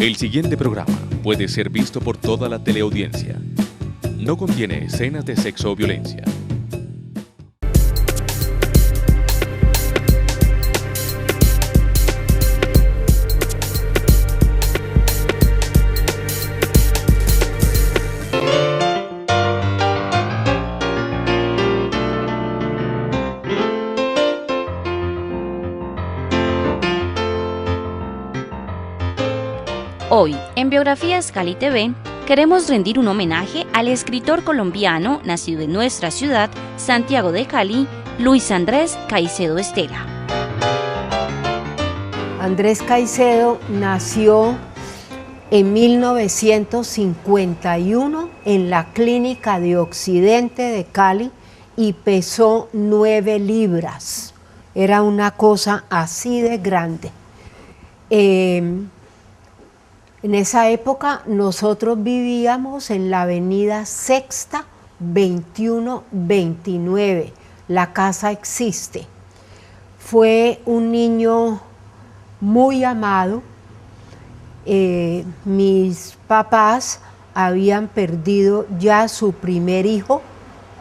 El siguiente programa puede ser visto por toda la teleaudiencia. No contiene escenas de sexo o violencia. Hoy, en Biografías Cali TV, queremos rendir un homenaje al escritor colombiano nacido en nuestra ciudad, Santiago de Cali, Luis Andrés Caicedo Estela. Andrés Caicedo nació en 1951 en la Clínica de Occidente de Cali y pesó 9 libras. Era una cosa así de grande. En esa época nosotros vivíamos en la avenida Sexta 2129. La casa existe. Fue un niño muy amado. Mis papás habían perdido ya su primer hijo,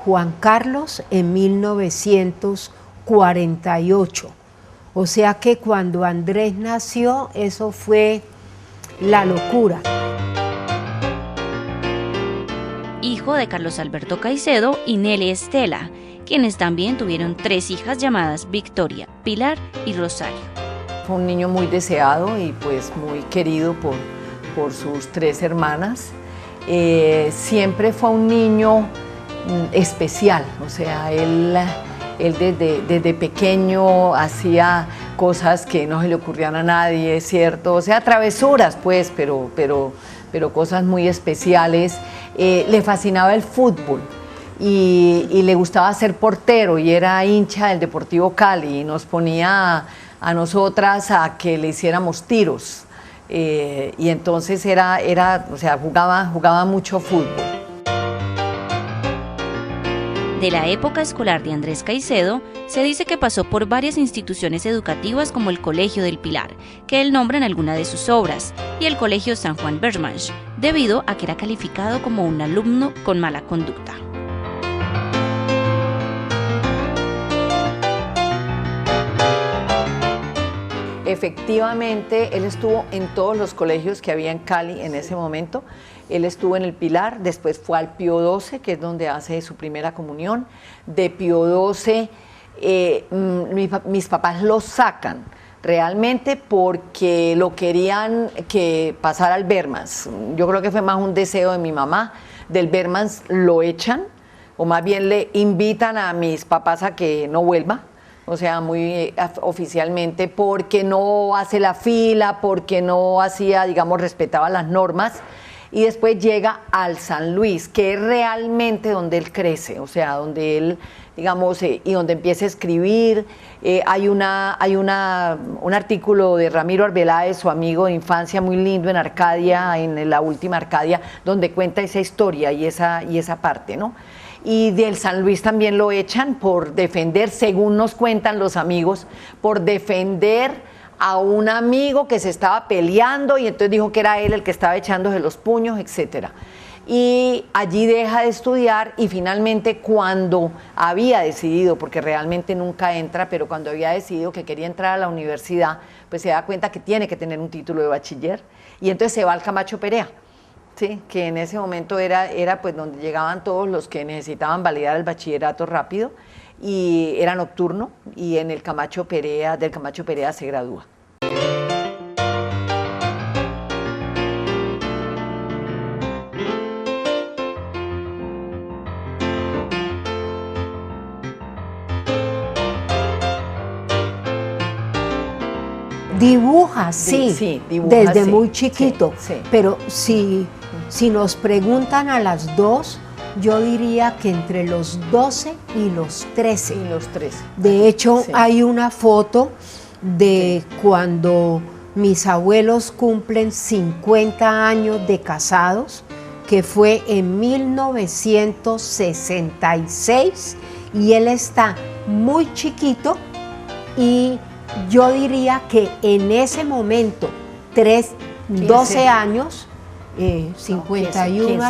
Juan Carlos, en 1948. O sea que cuando Andrés nació, eso fue la locura. Hijo de Carlos Alberto Caicedo y Nelly Estela, quienes también tuvieron 3 hijas llamadas Victoria, Pilar y Rosario. Fue un niño muy deseado y pues muy querido por sus 3 hermanas. Siempre fue un niño especial, o sea, él desde pequeño hacía cosas que no se le ocurrían a nadie, ¿cierto? O sea, travesuras, pues, pero cosas muy especiales. Le fascinaba el fútbol y le gustaba ser portero y era hincha del Deportivo Cali y nos ponía a nosotras a que le hiciéramos tiros. Y entonces o sea, jugaba mucho fútbol. De la época escolar de Andrés Caicedo, se dice que pasó por varias instituciones educativas como el Colegio del Pilar, que él nombra en alguna de sus obras, y el Colegio San Juan Bermanch, debido a que era calificado como un alumno con mala conducta. Efectivamente, él estuvo en todos los colegios que había en Cali en ese momento. Él estuvo en el Pilar, después fue al Pío XII, que es donde hace su primera comunión. De Pío XII, mis papás lo sacan realmente porque lo querían que pasara al Bermans. Yo creo que fue más un deseo de mi mamá. Del Bermans lo echan, o más bien le invitan a mis papás a que no vuelva. O sea, muy oficialmente, porque no hace la fila, porque no hacía, digamos, respetaba las normas. Y después llega al San Luis, que es realmente donde él crece, o sea, donde él, digamos, y donde empieza a escribir. Hay un artículo de Ramiro Arbeláez, su amigo de infancia, muy lindo en Arcadia, en La Última Arcadia, donde cuenta esa historia y esa parte, ¿no? Y del San Luis también lo echan por defender, según nos cuentan los amigos, por defender a un amigo que se estaba peleando y entonces dijo que era él el que estaba echándose los puños, etc. Y allí deja de estudiar y finalmente cuando había decidido, porque realmente nunca entra, pero cuando había decidido que quería entrar a la universidad, pues se da cuenta que tiene que tener un título de bachiller y entonces se va al Camacho Perea. Sí, que en ese momento era pues donde llegaban todos los que necesitaban validar el bachillerato rápido y era nocturno y en el Camacho Perea, del Camacho Perea se gradúa. Dibuja, sí, dibuja, desde sí, muy chiquito, sí. Pero si nos preguntan a las 2, yo diría que entre los 12 y los 13. Y los 13. De hecho, sí. Hay una foto de cuando mis abuelos cumplen 50 años de casados, que fue en 1966, y él está muy chiquito y yo diría que en ese momento, 12 años, 51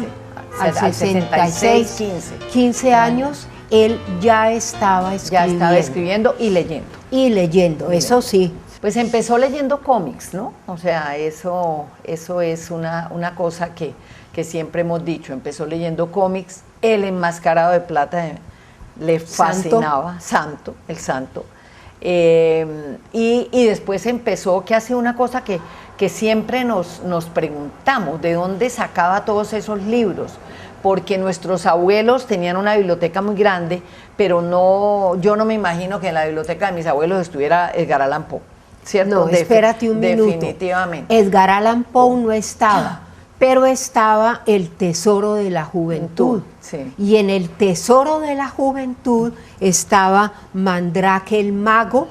al 66, 15 años, él ya estaba escribiendo. Ya estaba escribiendo y leyendo. Y leyendo, eso sí. Pues empezó leyendo cómics, ¿no? O sea, eso es una cosa que siempre hemos dicho. Empezó leyendo cómics, El Enmascarado de Plata le fascinaba, el santo. Y después empezó que hace una cosa que siempre nos preguntamos, ¿de dónde sacaba todos esos libros? Porque nuestros abuelos tenían una biblioteca muy grande, pero yo no me imagino que en la biblioteca de mis abuelos estuviera Edgar Allan Poe, ¿cierto? No, espérate un minuto. Definitivamente. Edgar Allan Poe no estaba, pero estaba El Tesoro de la Juventud. Sí. Y en El Tesoro de la Juventud estaba Mandrake el Mago,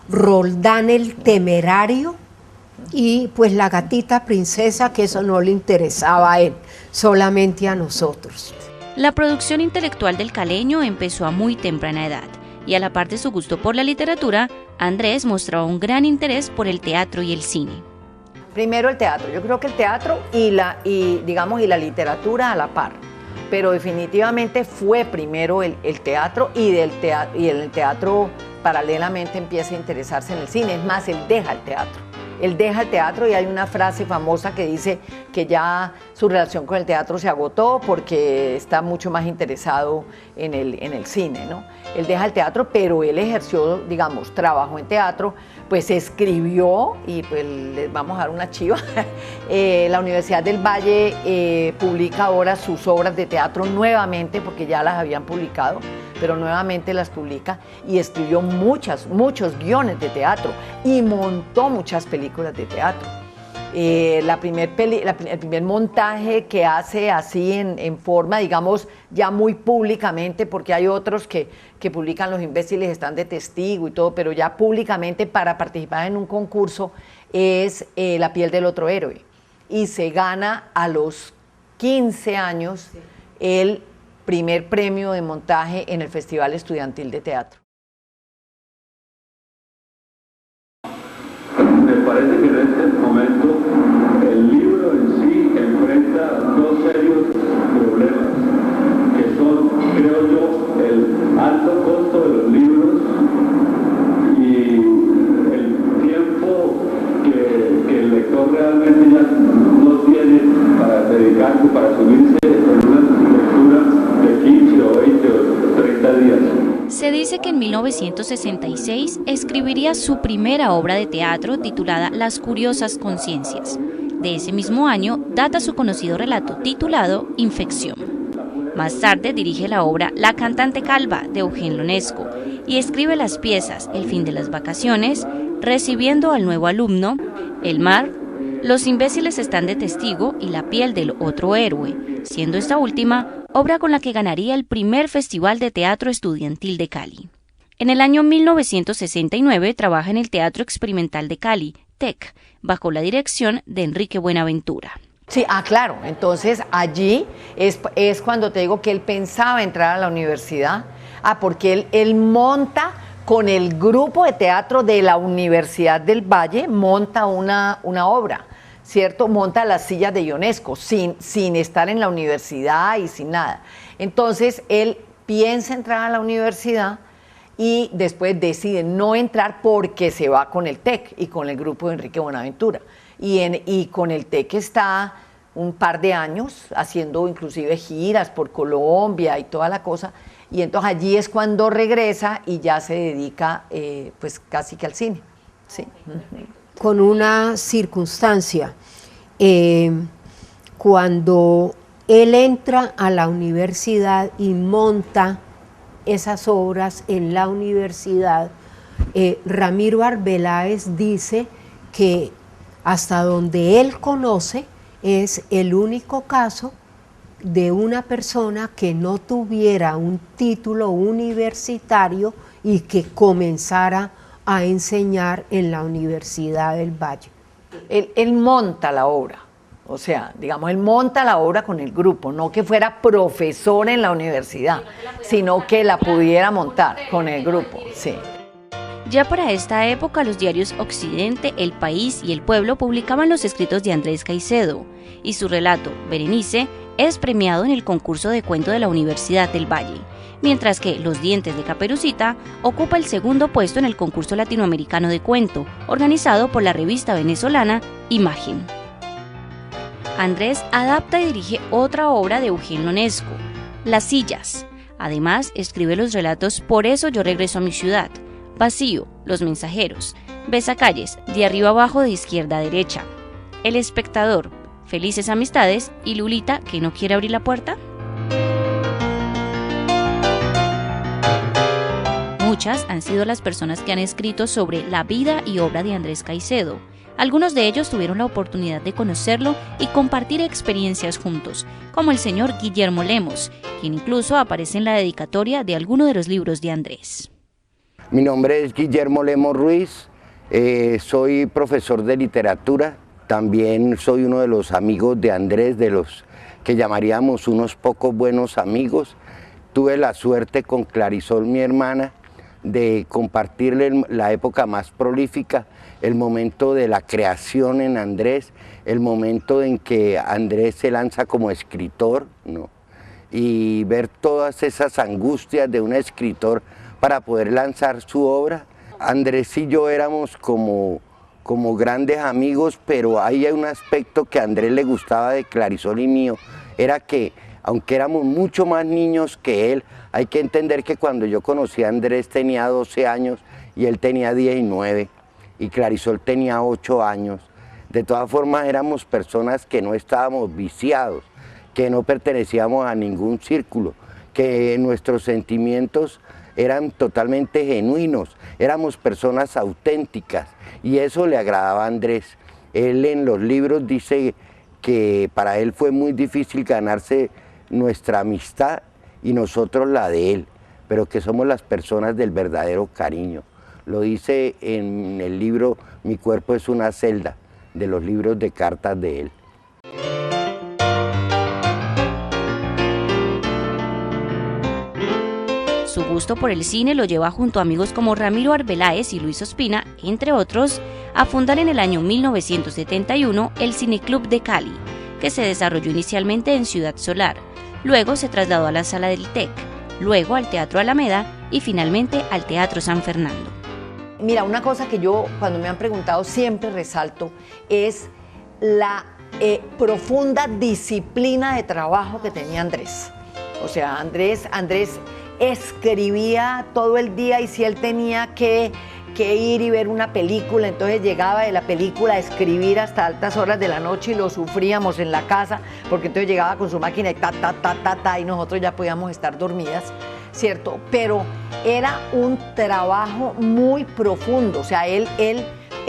Roldán el Temerario y pues la gatita princesa, que eso no le interesaba a él, solamente a nosotros. La producción intelectual del caleño empezó a muy temprana edad y a la par de su gusto por la literatura, Andrés mostraba un gran interés por el teatro y el cine. Primero el teatro, yo creo que el teatro y la literatura a la par, pero definitivamente fue primero el teatro y en el teatro paralelamente empieza a interesarse en el cine. Es más, él deja el teatro. Él deja el teatro y hay una frase famosa que dice que ya su relación con el teatro se agotó porque está mucho más interesado en el cine, ¿no? Él deja el teatro, pero él ejerció, digamos, trabajo en teatro, pues escribió, y pues les vamos a dar una chiva, la Universidad del Valle publica ahora sus obras de teatro nuevamente, porque ya las habían publicado, pero nuevamente las publica, y escribió muchos guiones de teatro y montó muchas películas de teatro. El primer montaje que hace así en forma, digamos, ya muy públicamente, porque hay otros que publican Los Imbéciles están de testigo y todo, pero ya públicamente para participar en un concurso es La piel del otro héroe. Y se gana a los 15 años el primer premio de montaje en el Festival Estudiantil de Teatro. Me parece que en este momento el libro en sí enfrenta dos serios problemas, que son, creo yo, el alto costo de los libros y el tiempo que el lector realmente ya no tiene para dedicarse, para subirse en una lectura de 15 o 20 o 30 días. Se dice que en 1966 escribiría su primera obra de teatro titulada Las Curiosas Conciencias. De ese mismo año data su conocido relato titulado Infección. Más tarde dirige la obra La cantante calva de Eugen Ionesco y escribe las piezas El fin de las vacaciones, Recibiendo al nuevo alumno, El mar, Los imbéciles están de testigo y La piel del otro héroe, siendo esta última obra con la que ganaría el primer Festival de Teatro Estudiantil de Cali. En el año 1969 trabaja en el Teatro Experimental de Cali, TEC, bajo la dirección de Enrique Buenaventura. Sí, claro, entonces allí es cuando te digo que él pensaba entrar a la universidad, porque él monta con el grupo de teatro de la Universidad del Valle, monta una obra, ¿cierto? Monta Las sillas de Ionesco, sin estar en la universidad y sin nada. Entonces, él piensa entrar a la universidad y después decide no entrar porque se va con el TEC y con el grupo de Enrique Buenaventura. Y con el TEC está un par de años haciendo inclusive giras por Colombia y toda la cosa. Y entonces allí es cuando regresa y ya se dedica pues casi que al cine. Sí. Con una circunstancia, cuando él entra a la universidad y monta esas obras en la universidad, Ramiro Arbeláez dice que hasta donde él conoce es el único caso de una persona que no tuviera un título universitario y que comenzara a enseñar en la Universidad del Valle. Él monta la obra, o sea, digamos, él monta la obra con el grupo, no que fuera profesor en la universidad, sino que la pudiera montar con el grupo, sí. Ya para esta época, los diarios Occidente, El País y El Pueblo publicaban los escritos de Andrés Caicedo, y su relato, Berenice, es premiado en el concurso de cuento de la Universidad del Valle, mientras que Los dientes de Caperucita ocupa el segundo puesto en el concurso latinoamericano de cuento, organizado por la revista venezolana Imagen. Andrés adapta y dirige otra obra de Eugenio Ionesco, Las sillas. Además, escribe los relatos Por eso yo regreso a mi ciudad, Vacío, Los mensajeros, Besacalles, De arriba abajo de izquierda a derecha, El espectador, Felices amistades y Lulita, que no quiere abrir la puerta. Muchas han sido las personas que han escrito sobre la vida y obra de Andrés Caicedo. Algunos de ellos tuvieron la oportunidad de conocerlo y compartir experiencias juntos, como el señor Guillermo Lemos, quien incluso aparece en la dedicatoria de alguno de los libros de Andrés. Mi nombre es Guillermo Lemos Ruiz, soy profesor de literatura, también soy uno de los amigos de Andrés, de los que llamaríamos unos pocos buenos amigos. Tuve la suerte con Clarisol, mi hermana, de compartirle la época más prolífica, el momento de la creación en Andrés, el momento en que Andrés se lanza como escritor, ¿no? Y ver todas esas angustias de un escritor para poder lanzar su obra. Andrés y yo éramos como grandes amigos, pero hay un aspecto que a Andrés le gustaba de Clarisol y mío, era que aunque éramos mucho más niños que él, hay que entender que cuando yo conocí a Andrés tenía 12 años y él tenía 19 y Clarisol tenía 8 años. De todas formas éramos personas que no estábamos viciados, que no pertenecíamos a ningún círculo, que nuestros sentimientos eran totalmente genuinos, éramos personas auténticas y eso le agradaba a Andrés. Él en los libros dice que para él fue muy difícil ganarse nuestra amistad y nosotros la de él, pero que somos las personas del verdadero cariño. Lo dice en el libro Mi cuerpo es una celda, de los libros de cartas de él. Su gusto por el cine lo lleva junto a amigos como Ramiro Arbeláez y Luis Ospina, entre otros, a fundar en el año 1971 el Cineclub de Cali, que se desarrolló inicialmente en Ciudad Solar, luego se trasladó a la Sala del TEC, luego al Teatro Alameda y finalmente al Teatro San Fernando. Mira, una cosa que yo cuando me han preguntado siempre resalto es la profunda disciplina de trabajo que tenía Andrés. O sea, Andrés escribía todo el día y si él tenía que ir y ver una película, entonces llegaba de la película a escribir hasta altas horas de la noche y lo sufríamos en la casa, porque entonces llegaba con su máquina y y nosotros ya podíamos estar dormidas, ¿cierto? Pero era un trabajo muy profundo, o sea, el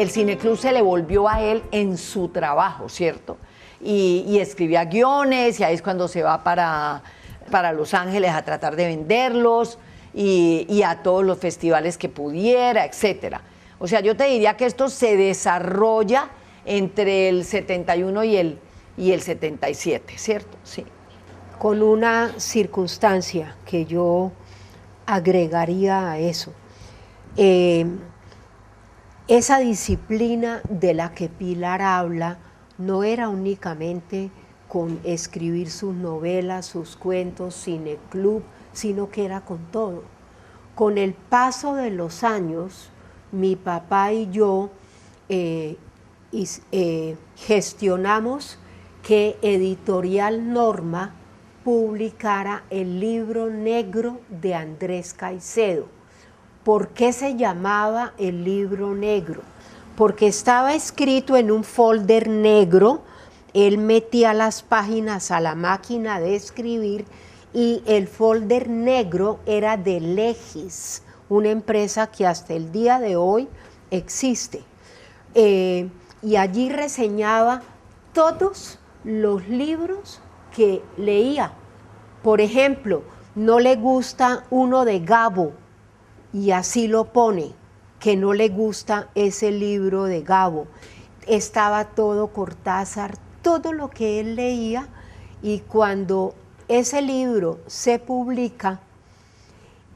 Cineclub se le volvió a él en su trabajo, ¿cierto? Y escribía guiones y ahí es cuando se va para Los Ángeles a tratar de venderlos y a todos los festivales que pudiera, etcétera. O sea, yo te diría que esto se desarrolla entre el 71 y el 77, ¿cierto? Sí. Con una circunstancia que yo agregaría a eso. Esa disciplina de la que Pilar habla no era únicamente con escribir sus novelas, sus cuentos, Cineclub, sino que era con todo. Con el paso de los años, mi papá y yo gestionamos que Editorial Norma publicara el libro negro de Andrés Caicedo. ¿Por qué se llamaba el libro negro? Porque estaba escrito en un folder negro. Él metía las páginas a la máquina de escribir y el folder negro era de Legis, una empresa que hasta el día de hoy existe. Y allí reseñaba todos los libros que leía. Por ejemplo, no le gusta uno de Gabo y así lo pone, que no le gusta ese libro de Gabo. Estaba todo Cortázar, todo lo que él leía, y cuando ese libro se publica,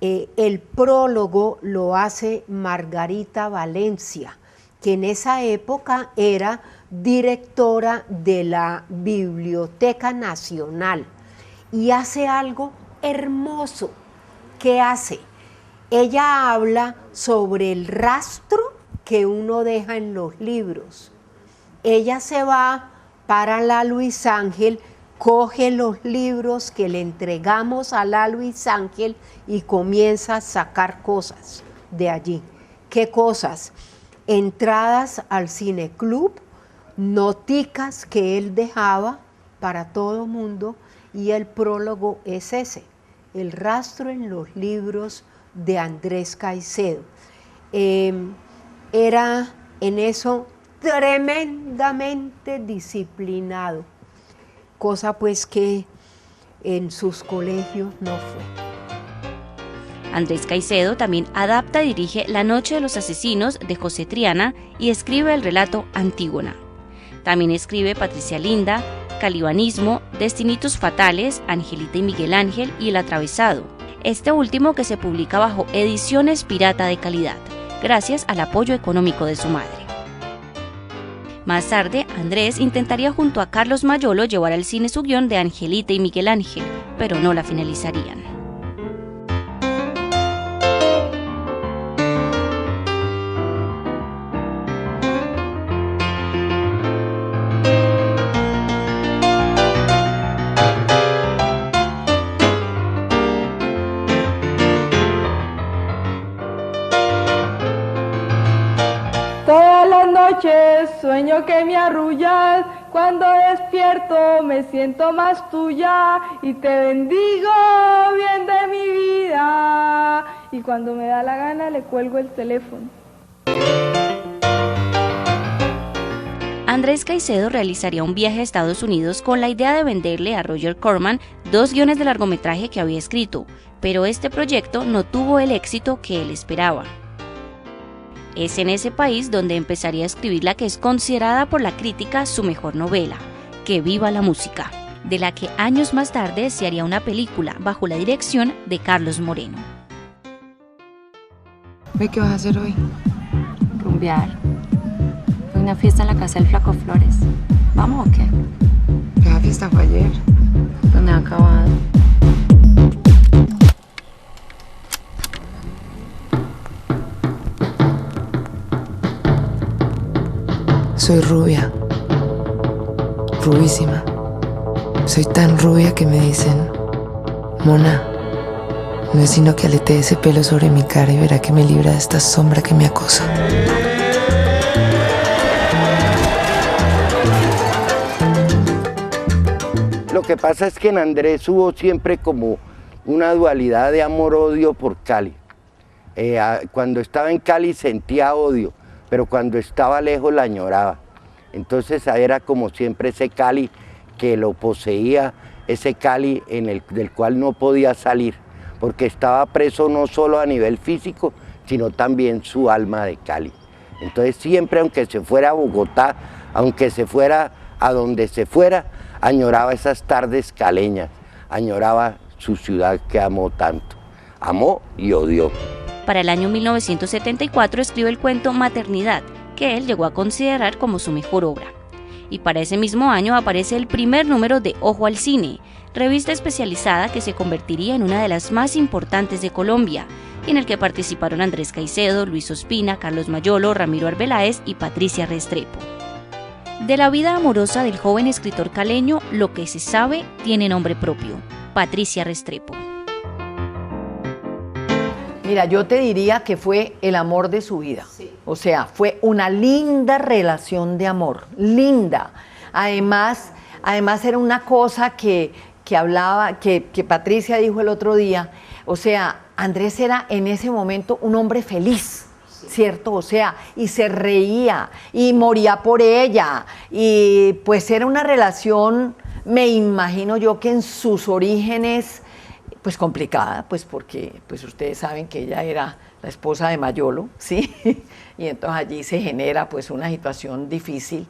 el prólogo lo hace Margarita Valencia, que en esa época era directora de la Biblioteca Nacional, y hace algo hermoso. ¿Qué hace? Ella habla sobre el rastro que uno deja en los libros. Ella se va para la Luis Ángel, coge los libros que le entregamos a la Luis Ángel y comienza a sacar cosas de allí. ¿Qué cosas? Entradas al cineclub, noticas que él dejaba para todo mundo, y el prólogo es ese, el rastro en los libros de Andrés Caicedo. Era en eso tremendamente disciplinado, cosa pues que en sus colegios no fue. Andrés Caicedo también adapta y dirige La noche de los asesinos de José Triana y escribe el relato Antígona. También escribe Patricia Linda, Calibanismo, Destinitos fatales, Angelita y Miguel Ángel y El atravesado. Este último que se publica bajo Ediciones Pirata de calidad, gracias al apoyo económico de su madre. Más tarde, Andrés intentaría junto a Carlos Mayolo llevar al cine su guión de Angelita y Miguel Ángel, pero no la finalizarían. Todas las noches sueño que me arrullas, cuando despierto me siento más tuya y te bendigo bien de mi vida, y cuando me da la gana le cuelgo el teléfono. Andrés Caicedo realizaría un viaje a Estados Unidos con la idea de venderle a Roger Corman 2 guiones de largometraje que había escrito, pero este proyecto no tuvo el éxito que él esperaba. Es en ese país donde empezaría a escribir la que es considerada por la crítica su mejor novela, Que viva la música, de la que años más tarde se haría una película bajo la dirección de Carlos Moreno. ¿Qué vas a hacer hoy? Rumbear. Hay una fiesta en la casa del Flaco Flores. ¿Vamos o qué? La fiesta fue ayer. ¿Dónde ha acabado? Soy rubia, rubísima. Soy tan rubia que me dicen, Mona, no es sino que aletee ese pelo sobre mi cara y verá que me libra de esta sombra que me acosa. Lo que pasa es que en Andrés hubo siempre como una dualidad de amor-odio por Cali. Cuando estaba en Cali sentía odio, pero cuando estaba lejos la añoraba. Entonces era como siempre ese Cali que lo poseía, ese Cali del cual no podía salir, porque estaba preso no solo a nivel físico, sino también su alma de Cali. Entonces siempre, aunque se fuera a Bogotá, aunque se fuera a donde se fuera, añoraba esas tardes caleñas, añoraba su ciudad que amó tanto, amó y odió. Para el año 1974 escribe el cuento Maternidad, que él llegó a considerar como su mejor obra. Y para ese mismo año aparece el primer número de Ojo al Cine, revista especializada que se convertiría en una de las más importantes de Colombia, y en el que participaron Andrés Caicedo, Luis Ospina, Carlos Mayolo, Ramiro Arbeláez y Patricia Restrepo. De la vida amorosa del joven escritor caleño, lo que se sabe tiene nombre propio: Patricia Restrepo. Mira, yo te diría que fue el amor de su vida. Sí. O sea, fue una linda relación de amor, linda. Además era una cosa que hablaba, que Patricia dijo el otro día. O sea, Andrés era en ese momento un hombre feliz, ¿cierto? O sea, y se reía y moría por ella. Y pues era una relación, me imagino yo que en sus orígenes, pues complicada, pues porque pues ustedes saben que ella era la esposa de Mayolo, ¿sí? Y entonces allí se genera pues una situación difícil,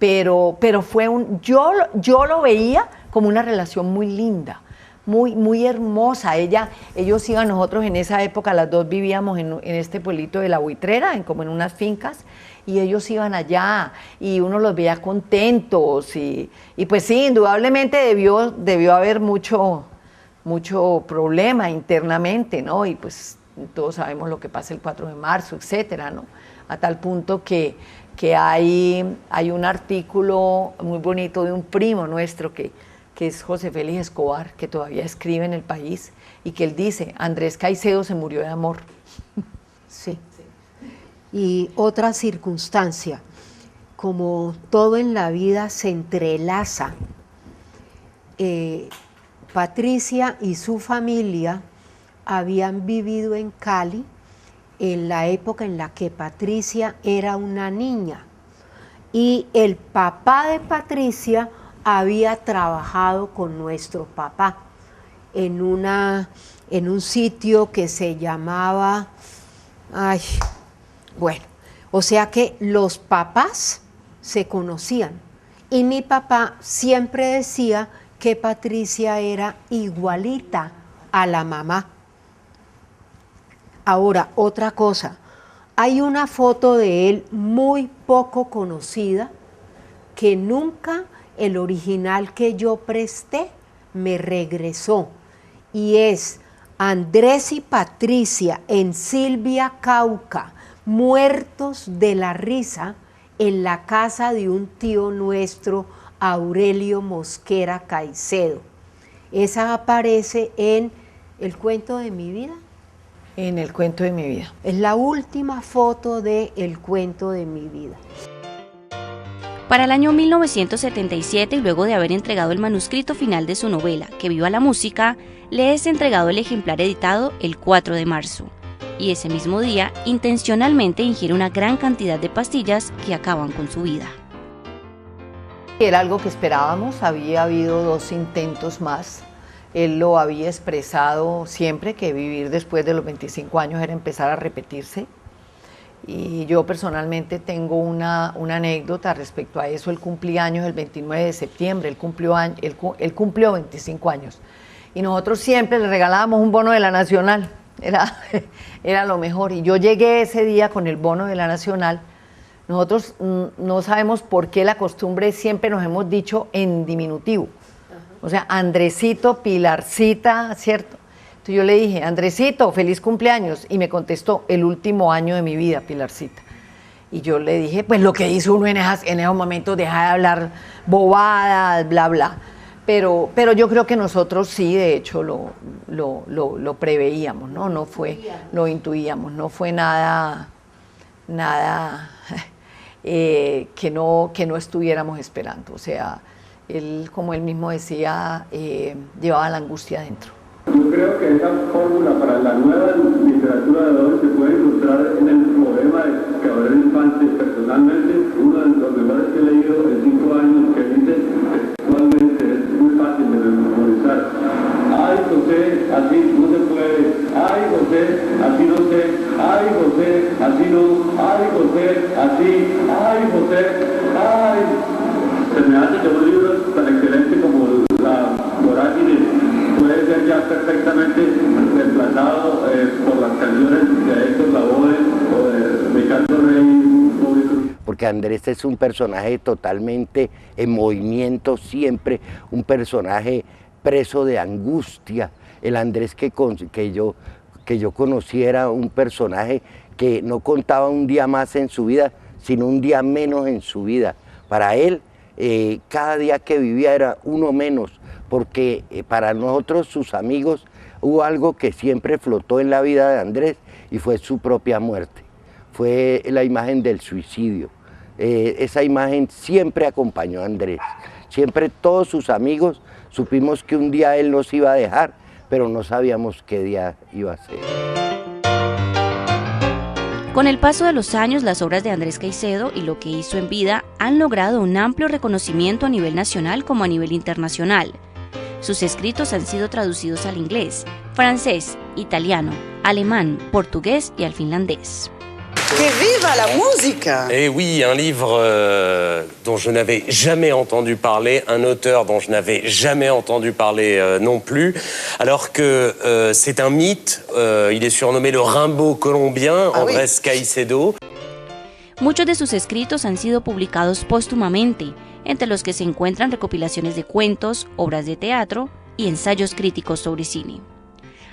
pero fue yo lo veía como una relación muy linda, muy, muy hermosa. Ellos iban, nosotros en esa época, las dos vivíamos en este pueblito de La Buitrera, como en unas fincas, y ellos iban allá, y uno los veía contentos, y pues sí, indudablemente debió haber mucho problema internamente, ¿no? Y pues todos sabemos lo que pasa el 4 de marzo, etcétera, ¿no? A tal punto que hay un artículo muy bonito de un primo nuestro que es José Félix Escobar, que todavía escribe en El País, y que él dice, Andrés Caicedo se murió de amor. Sí. Y otra circunstancia, como todo en la vida se entrelaza, Patricia y su familia habían vivido en Cali en la época en la que Patricia era una niña, y el papá de Patricia había trabajado con nuestro papá en un sitio que se llamaba, o sea que los papás se conocían, y mi papá siempre decía que Patricia era igualita a la mamá. Ahora, otra cosa, hay una foto de él muy poco conocida que nunca el original que yo presté me regresó, y es Andrés y Patricia en Silvia, Cauca, muertos de la risa en la casa de un tío nuestro, Aurelio Mosquera Caicedo. Esa aparece en El cuento de mi vida. En El cuento de mi vida. Es la última foto de El cuento de mi vida. Para el año 1977, y luego de haber entregado el manuscrito final de su novela, Que viva la música, le es entregado el ejemplar editado el 4 de marzo. Y ese mismo día, intencionalmente ingiere una gran cantidad de pastillas que acaban con su vida. Era algo que esperábamos, había habido 2 intentos más. Él lo había expresado siempre, que vivir después de los 25 años era empezar a repetirse. Y yo personalmente tengo una anécdota respecto a eso. Él cumplía años el 29 de septiembre, él cumplió 25 años. Y nosotros siempre le regalábamos un bono de la Nacional, era lo mejor. Y yo llegué ese día con el bono de la Nacional. Nosotros no sabemos por qué la costumbre siempre nos hemos dicho en diminutivo. O sea, Andresito, Pilarcita, ¿cierto? Entonces yo le dije, Andresito, feliz cumpleaños. Y me contestó, el último año de mi vida, Pilarcita. Y yo le dije, pues lo que dice uno en esos momentos, deja de hablar bobadas, bla, bla. Pero yo creo que nosotros sí, de hecho, lo preveíamos, ¿no? Lo intuíamos, no fue nada que no estuviéramos esperando. O sea, él, como él mismo decía, llevaba la angustia dentro. Yo creo que esa fórmula para la nueva literatura de hoy se puede encontrar en el poema de Gabriel Infante. Personalmente, uno de los mejores que he leído en 5 años, que dice textualmente, es muy fácil de memorizar. Ay, José, así no se puede. Ay, José, así no sé. Ay, José, así no. Ay, José, así. Ay, José, ay. Se me hace que un libro tan excelente como La Vorágine puede ser ya perfectamente reemplazado por las canciones de Héctor Lavoe o de Ricardo Rey. Porque Andrés es un personaje totalmente en movimiento siempre, un personaje preso de angustia. El Andrés que yo conocí era un personaje que no contaba un día más en su vida, sino un día menos en su vida. Para él, cada día que vivía era uno menos, porque para nosotros, sus amigos, hubo algo que siempre flotó en la vida de Andrés y fue su propia muerte. Fue la imagen del suicidio. Esa imagen siempre acompañó a Andrés. Siempre todos sus amigos supimos que un día él nos iba a dejar, pero no sabíamos qué día iba a ser. Con el paso de los años, las obras de Andrés Caicedo y lo que hizo en vida han logrado un amplio reconocimiento a nivel nacional como a nivel internacional. Sus escritos han sido traducidos al inglés, francés, italiano, alemán, portugués y al finlandés. Que viva la música! Et oui, un livre dont je n'avais jamais entendu parler, un auteur dont je n'avais jamais entendu parler non plus, alors que c'est un mythe, il est surnommé le Rimbaud colombien, Andrés Caicedo. Muchos de sus escritos han sido publicados póstumamente, entre los que se encuentran recopilaciones de cuentos, obras de teatro y ensayos críticos sobre cine.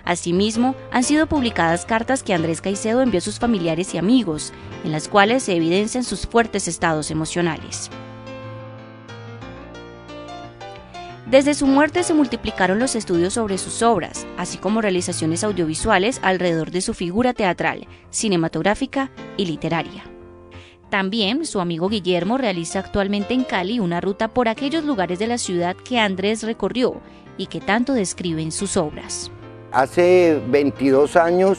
Asimismo, han sido publicadas cartas que Andrés Caicedo envió a sus familiares y amigos, en las cuales se evidencian sus fuertes estados emocionales. Desde su muerte se multiplicaron los estudios sobre sus obras, así como realizaciones audiovisuales alrededor de su figura teatral, cinematográfica y literaria. También su amigo Guillermo realiza actualmente en Cali una ruta por aquellos lugares de la ciudad que Andrés recorrió y que tanto describe en sus obras. Hace 22 años,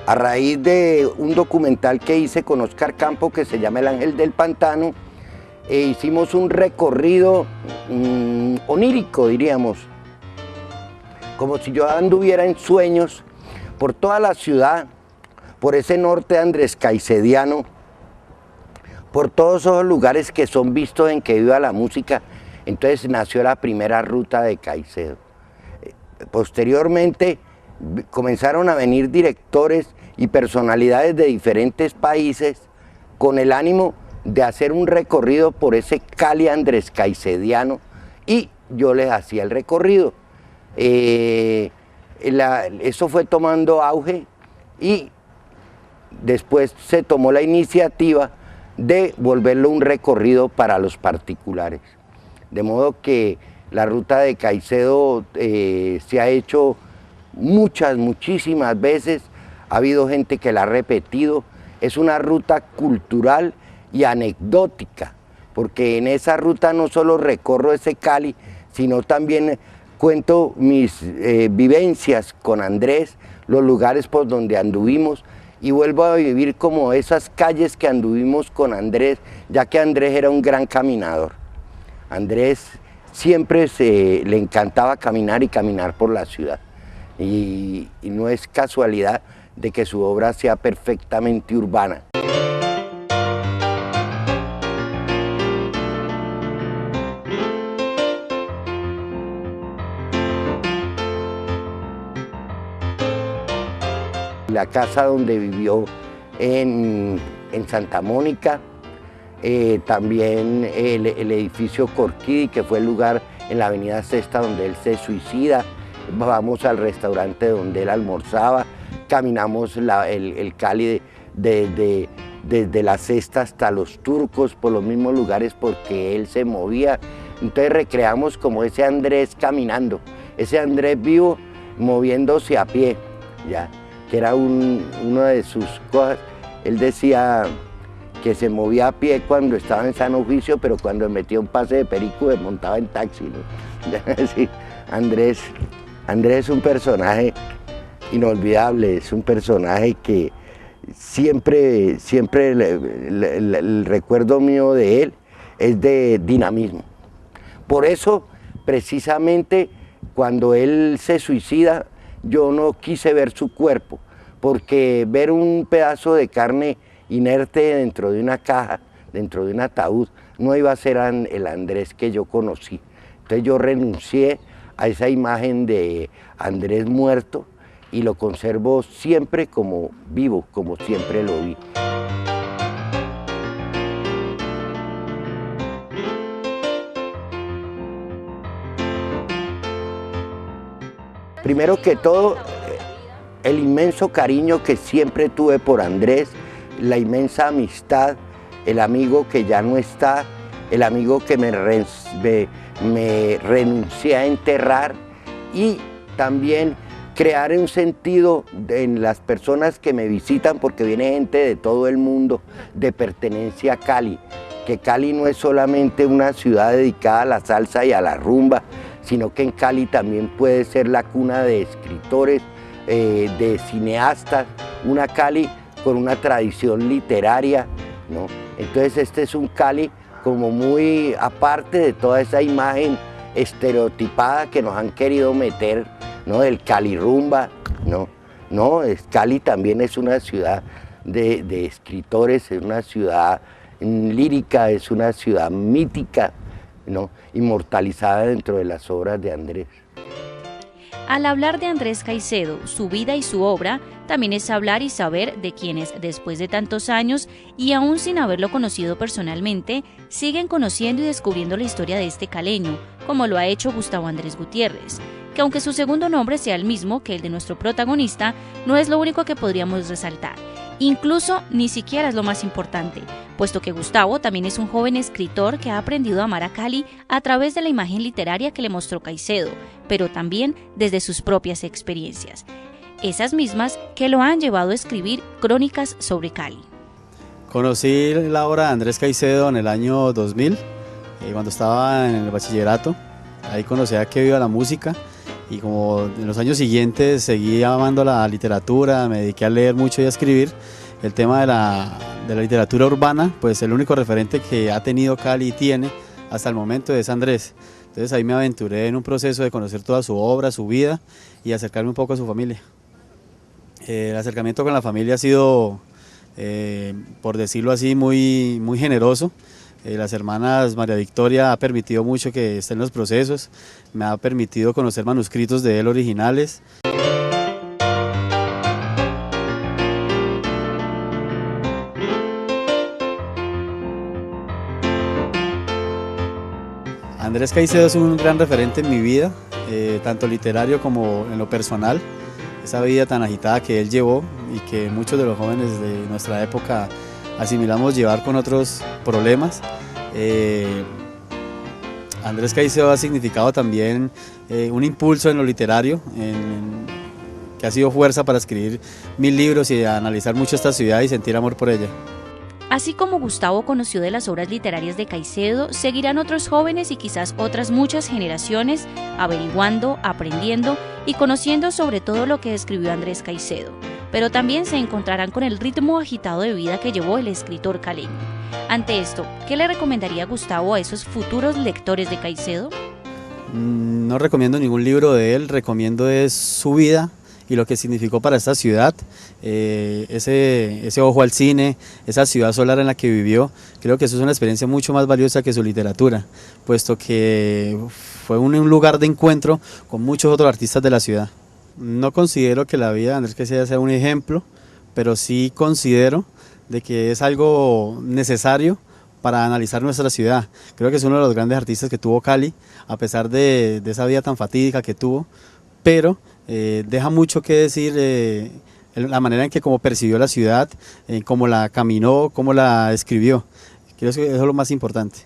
a raíz de un documental que hice con Oscar Campo que se llama El Ángel del Pantano, hicimos un recorrido onírico, diríamos, como si yo anduviera en sueños por toda la ciudad, por ese norte Andrés Caicediano, por todos esos lugares que son vistos en que viva la música. Entonces nació la primera ruta de Caicedo. Posteriormente comenzaron a venir directores y personalidades de diferentes países con el ánimo de hacer un recorrido por ese Cali Andrés Caicediano, y yo les hacía el recorrido. Eso fue tomando auge y después se tomó la iniciativa de volverlo un recorrido para los particulares. De modo que la ruta de Caicedo se ha hecho muchísimas veces, ha habido gente que la ha repetido. Es una ruta cultural y anecdótica, porque en esa ruta no solo recorro ese Cali, sino también cuento mis vivencias con Andrés, los lugares por donde anduvimos, y vuelvo a vivir como esas calles que anduvimos con Andrés, ya que Andrés era un gran caminador. Andrés siempre le encantaba caminar y caminar por la ciudad, y no es casualidad de que su obra sea perfectamente urbana. La casa donde vivió en Santa Mónica, también el edificio Corquidi, que fue el lugar en la avenida Sexta donde él se suicida. Vamos al restaurante donde él almorzaba, caminamos el Cali desde la Sexta hasta los Turcos, por los mismos lugares porque él se movía. Entonces recreamos como ese Andrés caminando, ese Andrés vivo moviéndose a pie, ¿ya? Que era una de sus cosas. Él decía que se movía a pie cuando estaba en sano juicio, pero cuando metía un pase de perico se montaba en taxi, ¿no? Sí, Andrés es un personaje inolvidable, es un personaje que siempre el recuerdo mío de él es de dinamismo. Por eso, precisamente, cuando él se suicida, yo no quise ver su cuerpo, porque ver un pedazo de carne inerte dentro de una caja, dentro de un ataúd, no iba a ser el Andrés que yo conocí. Entonces yo renuncié a esa imagen de Andrés muerto y lo conservo siempre como vivo, como siempre lo vi. Primero que todo, el inmenso cariño que siempre tuve por Andrés, la inmensa amistad, el amigo que ya no está, el amigo que me renuncié a enterrar, y también crear un sentido en las personas que me visitan, porque viene gente de todo el mundo, de pertenencia a Cali, que Cali no es solamente una ciudad dedicada a la salsa y a la rumba, sino que en Cali también puede ser la cuna de escritores, de cineastas, una Cali con una tradición literaria, ¿no? Entonces este es un Cali como muy aparte de toda esa imagen estereotipada que nos han querido meter, ¿no? Del Cali rumba, ¿no? ¿no? Cali también es una ciudad de escritores, es una ciudad lírica, es una ciudad mítica, ¿no? Inmortalizada dentro de las obras de Andrés. Al hablar de Andrés Caicedo, su vida y su obra, también es hablar y saber de quienes, después de tantos años y aún sin haberlo conocido personalmente, siguen conociendo y descubriendo la historia de este caleño, como lo ha hecho Gustavo Andrés Gutiérrez, que aunque su segundo nombre sea el mismo que el de nuestro protagonista, no es lo único que podríamos resaltar. Incluso ni siquiera es lo más importante, puesto que Gustavo también es un joven escritor que ha aprendido a amar a Cali a través de la imagen literaria que le mostró Caicedo, pero también desde sus propias experiencias, esas mismas que lo han llevado a escribir crónicas sobre Cali. Conocí la obra de Andrés Caicedo en el año 2000, cuando estaba en el bachillerato. Ahí conocí a qué viva la música y como en los años siguientes seguí amando la literatura, me dediqué a leer mucho y a escribir. El tema de la literatura urbana, pues el único referente que ha tenido Cali y tiene hasta el momento es Andrés. Entonces ahí me aventuré en un proceso de conocer toda su obra, su vida y acercarme un poco a su familia. El acercamiento con la familia ha sido, por decirlo así, muy generoso. Las hermanas María Victoria ha permitido mucho que esté en los procesos, me ha permitido conocer manuscritos de él originales. Andrés Caicedo es un gran referente en mi vida, tanto literario como en lo personal. Esa vida tan agitada que él llevó y que muchos de los jóvenes de nuestra época asimilamos llevar con otros problemas. Andrés Caicedo ha significado también un impulso en lo literario, que ha sido fuerza para escribir 1000 libros y analizar mucho esta ciudad y sentir amor por ella. Así como Gustavo conoció de las obras literarias de Caicedo, seguirán otros jóvenes y quizás otras muchas generaciones averiguando, aprendiendo y conociendo sobre todo lo que escribió Andrés Caicedo. Pero también se encontrarán con el ritmo agitado de vida que llevó el escritor caleño. Ante esto, ¿qué le recomendaría Gustavo a esos futuros lectores de Caicedo? No recomiendo ningún libro de él, recomiendo es su vida y lo que significó para esta ciudad, ese ojo al cine, esa ciudad solar en la que vivió. Creo que eso es una experiencia mucho más valiosa que su literatura, puesto que fue un lugar de encuentro con muchos otros artistas de la ciudad. No considero que la vida de Andrés Caicedo sea un ejemplo, pero sí considero de que es algo necesario para analizar nuestra ciudad. Creo que es uno de los grandes artistas que tuvo Cali, a pesar de esa vida tan fatídica que tuvo, pero deja mucho que decir la manera en que como percibió la ciudad, cómo la caminó, cómo la escribió. Creo que eso es lo más importante.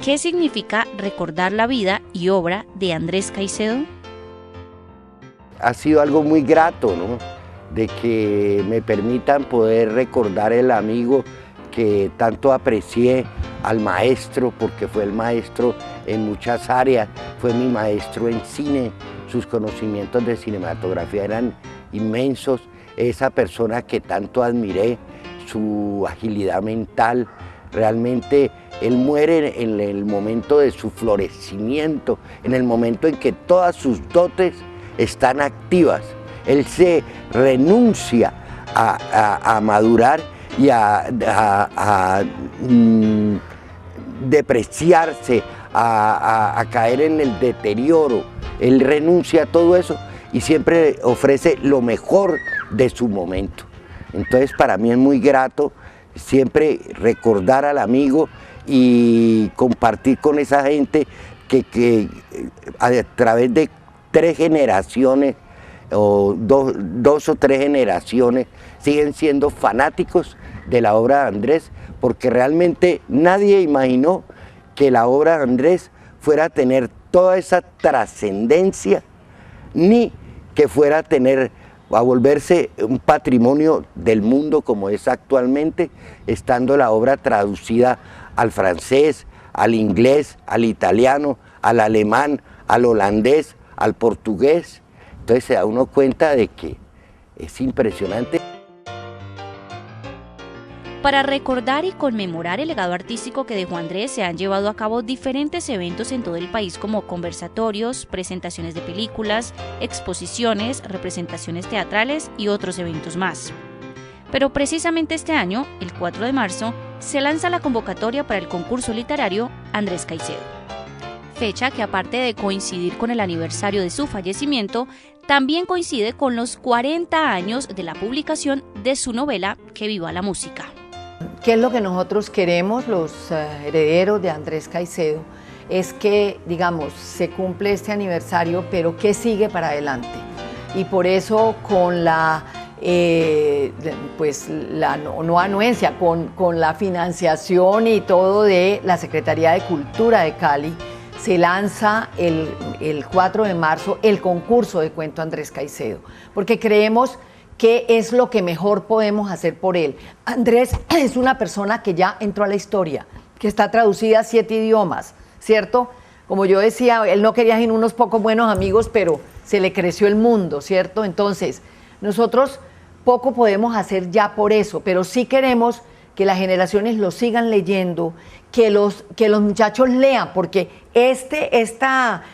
¿Qué significa recordar la vida y obra de Andrés Caicedo? Ha sido algo muy grato, ¿no? De que me permitan poder recordar el amigo que tanto aprecié, al maestro, porque fue el maestro en muchas áreas, fue mi maestro en cine, sus conocimientos de cinematografía eran inmensos, esa persona que tanto admiré, su agilidad mental, realmente él muere en el momento de su florecimiento, en el momento en que todas sus dotes están activas. Él se renuncia a madurar y a depreciarse, a caer en el deterioro. Él renuncia a todo eso y siempre ofrece lo mejor de su momento. Entonces para mí es muy grato siempre recordar al amigo y compartir con esa gente que a través de 3 generaciones o dos o 3 generaciones siguen siendo fanáticos de la obra de Andrés, porque realmente nadie imaginó que la obra de Andrés fuera a tener toda esa trascendencia, ni que fuera a volverse un patrimonio del mundo como es actualmente, estando la obra traducida al francés, al inglés, al italiano, al alemán, al holandés, al portugués. Entonces se da uno cuenta de que es impresionante. Para recordar y conmemorar el legado artístico que dejó Andrés, se han llevado a cabo diferentes eventos en todo el país como conversatorios, presentaciones de películas, exposiciones, representaciones teatrales y otros eventos más. Pero precisamente este año, el 4 de marzo, se lanza la convocatoria para el concurso literario Andrés Caicedo. Fecha que, aparte de coincidir con el aniversario de su fallecimiento, también coincide con los 40 años de la publicación de su novela Que viva la música. ¿Qué es lo que nosotros queremos, los herederos de Andrés Caicedo? Es que, digamos, se cumple este aniversario, pero ¿qué sigue para adelante? Y por eso con la, no anuencia, con la financiación y todo de la Secretaría de Cultura de Cali, se lanza el 4 de marzo el concurso de cuento Andrés Caicedo, porque creemos que es lo que mejor podemos hacer por él. Andrés es una persona que ya entró a la historia, que está traducida a 7 idiomas, ¿cierto? Como yo decía, él no quería sin unos pocos buenos amigos, pero se le creció el mundo, ¿cierto? Entonces, nosotros poco podemos hacer ya por eso, pero sí queremos que las generaciones lo sigan leyendo, que los muchachos lean, porque esta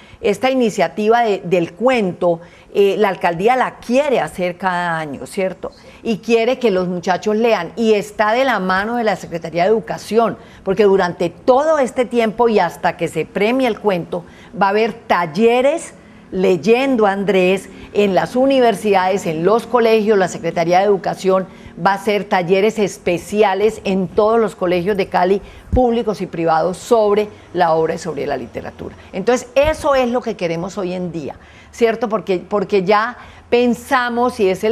iniciativa del cuento, la alcaldía la quiere hacer cada año, ¿cierto? Y quiere que los muchachos lean, y está de la mano de la Secretaría de Educación, porque durante todo este tiempo y hasta que se premie el cuento, va a haber talleres leyendo a Andrés en las universidades, en los colegios. La Secretaría de Educación va a hacer talleres especiales en todos los colegios de Cali, públicos y privados, sobre la obra y sobre la literatura. Entonces, eso es lo que queremos hoy en día, ¿cierto? Porque ya pensamos, y es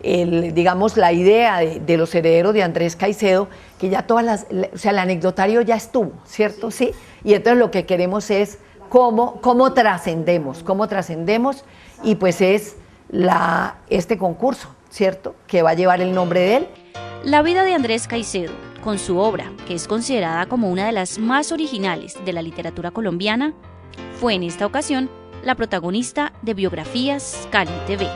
digamos, la idea de los herederos de Andrés Caicedo, que ya el anecdotario ya estuvo, ¿cierto? Sí. Y entonces lo que queremos es cómo trascendemos, y pues es este concurso, ¿cierto?, que va a llevar el nombre de él. La vida de Andrés Caicedo, con su obra, que es considerada como una de las más originales de la literatura colombiana, fue en esta ocasión la protagonista de Biografías Cali TV.